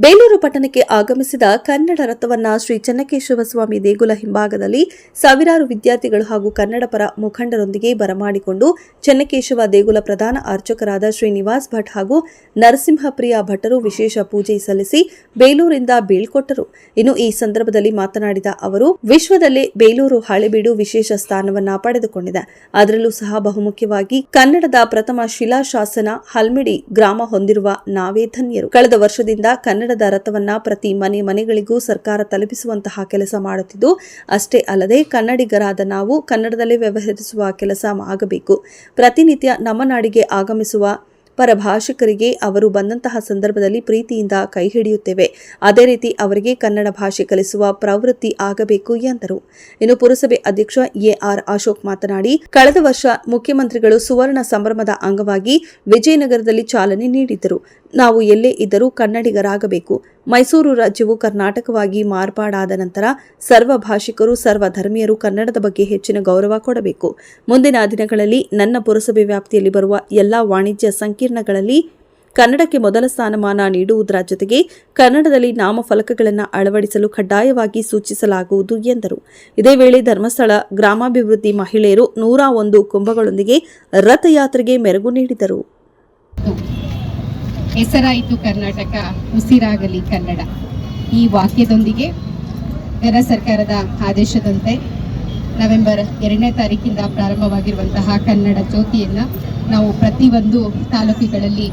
ಬೇಲೂರು ಪಟ್ಟಣಕ್ಕೆ ಆಗಮಿಸಿದ ಕನ್ನಡ ರಥವನ್ನ ಶ್ರೀ ಚೆನ್ನಕೇಶವ ಸ್ವಾಮಿ ದೇಗುಲ ಹಿಂಭಾಗದಲ್ಲಿ ಸಾವಿರಾರು ವಿದ್ಯಾರ್ಥಿಗಳು ಹಾಗೂ ಕನ್ನಡ ಪರ ಮುಖಂಡರೊಂದಿಗೆ ಬರಮಾಡಿಕೊಂಡು ಚೆನ್ನಕೇಶವ ದೇಗುಲ ಪ್ರಧಾನ ಅರ್ಚಕರಾದ ಶ್ರೀನಿವಾಸ್ ಭಟ್ ಹಾಗೂ ನರಸಿಂಹಪ್ರಿಯ ಭಟ್ಟರು ವಿಶೇಷ ಪೂಜೆ ಸಲ್ಲಿಸಿ ಬೇಲೂರಿಂದ ಬೀಳ್ಕೊಟ್ಟರು. ಇನ್ನು ಈ ಸಂದರ್ಭದಲ್ಲಿ ಮಾತನಾಡಿದ ಅವರು, ವಿಶ್ವದಲ್ಲೇ ಬೇಲೂರು ಹಳೆಬೀಡು ವಿಶೇಷ ಸ್ಥಾನವನ್ನ ಪಡೆದುಕೊಂಡಿದೆ. ಅದರಲ್ಲೂ ಸಹ ಬಹುಮುಖ್ಯವಾಗಿ ಕನ್ನಡದ ಪ್ರಥಮ ಶಿಲಾಶಾಸನ ಹಲ್ಮಿಡಿ ಗ್ರಾಮ ಹೊಂದಿರುವ ನಾವೇ ಧನ್ಯರು. ಕಳೆದ ವರ್ಷದಿಂದ ಕನ್ನಡದ ರಥವನ್ನ ಪ್ರತಿ ಮನೆಗಳಿಗೂ ಸರ್ಕಾರ ತಲುಪಿಸುವಂತಹ ಕೆಲಸ ಮಾಡುತ್ತಿದ್ದು, ಅಷ್ಟೇ ಅಲ್ಲದೆ ಕನ್ನಡಿಗರಾದ ನಾವು ಕನ್ನಡದಲ್ಲೇ ವ್ಯವಹರಿಸುವ ಕೆಲಸ ಆಗಬೇಕು. ಪ್ರತಿನಿತ್ಯ ನಮ್ಮ ನಾಡಿಗೆ ಆಗಮಿಸುವ ಪರಭಾಷಿಕರಿಗೆ ಅವರು ಬಂದಂತಹ ಸಂದರ್ಭದಲ್ಲಿ ಪ್ರೀತಿಯಿಂದ ಕೈ ಹಿಡಿಯುತ್ತೇವೆ. ಅದೇ ರೀತಿ ಅವರಿಗೆ ಕನ್ನಡ ಭಾಷೆ ಕಲಿಸುವ ಪ್ರವೃತ್ತಿ ಆಗಬೇಕು ಎಂದರು. ಇನ್ನು ಪುರಸಭೆ ಅಧ್ಯಕ್ಷ ಎಆರ್ ಅಶೋಕ್ ಮಾತನಾಡಿ, ಕಳೆದ ವರ್ಷ ಮುಖ್ಯಮಂತ್ರಿಗಳು ಸುವರ್ಣ ಸಂಭ್ರಮದ ಅಂಗವಾಗಿ ವಿಜಯನಗರದಲ್ಲಿ ಚಾಲನೆ ನೀಡಿದ್ದರು. ನಾವು ಎಲ್ಲೇ ಇದ್ದರೂ ಕನ್ನಡಿಗರಾಗಬೇಕು. ಮೈಸೂರು ರಾಜ್ಯವು ಕರ್ನಾಟಕವಾಗಿ ಮಾರ್ಪಾಡಾದ ನಂತರ ಸರ್ವ ಭಾಷಿಕರು ಸರ್ವ ಧರ್ಮೀಯರು ಕನ್ನಡದ ಬಗ್ಗೆ ಹೆಚ್ಚಿನ ಗೌರವ ಕೊಡಬೇಕು. ಮುಂದಿನ ದಿನಗಳಲ್ಲಿ ನನ್ನ ಪುರಸಭೆ ವ್ಯಾಪ್ತಿಯಲ್ಲಿ ಬರುವ ಎಲ್ಲಾ ವಾಣಿಜ್ಯ ಸಂಕೀರ್ಣಗಳಲ್ಲಿ ಕನ್ನಡಕ್ಕೆ ಮೊದಲ ಸ್ಥಾನಮಾನ ನೀಡುವುದರ ಜೊತೆಗೆ ಕನ್ನಡದಲ್ಲಿ ನಾಮಫಲಕಗಳನ್ನು ಅಳವಡಿಸಲು ಕಡ್ಡಾಯವಾಗಿ ಸೂಚಿಸಲಾಗುವುದು ಎಂದರು. ಇದೇ ವೇಳೆ ಧರ್ಮಸ್ಥಳ ಗ್ರಾಮಾಭಿವೃದ್ಧಿ ಮಹಿಳೆಯರು 101 ಕುಂಭಗಳೊಂದಿಗೆ ರಥಯಾತ್ರೆಗೆ ಮೆರುಗು ನೀಡಿದರು. ಹೆಸರಾಯಿತು ಕರ್ನಾಟಕ, ಉಸಿರಾಗಲಿ ಕನ್ನಡ. ಈ ವಾಕ್ಯದೊಂದಿಗೆ ಕೇಂದ್ರ ಸರ್ಕಾರದ ಆದೇಶದಂತೆ ನವೆಂಬರ್ 2ನೇ ತಾರೀಕಿಂದ ಪ್ರಾರಂಭವಾಗಿರುವಂತಹ ಕನ್ನಡ ಜ್ಯೋತಿಯನ್ನು ನಾವು ಪ್ರತಿಯೊಂದು ತಾಲೂಕುಗಳಲ್ಲಿ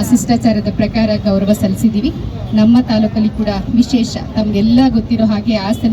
ಶಿಷ್ಟಾಚಾರದ ಪ್ರಕಾರ ಗೌರವ ಸಲ್ಲಿಸಿದ್ದೀವಿ. ನಮ್ಮ ತಾಲೂಕಲ್ಲಿ ಕೂಡ ವಿಶೇಷ, ತಮಗೆಲ್ಲ ಗೊತ್ತಿರೋ ಹಾಗೆ ಹಾಸನ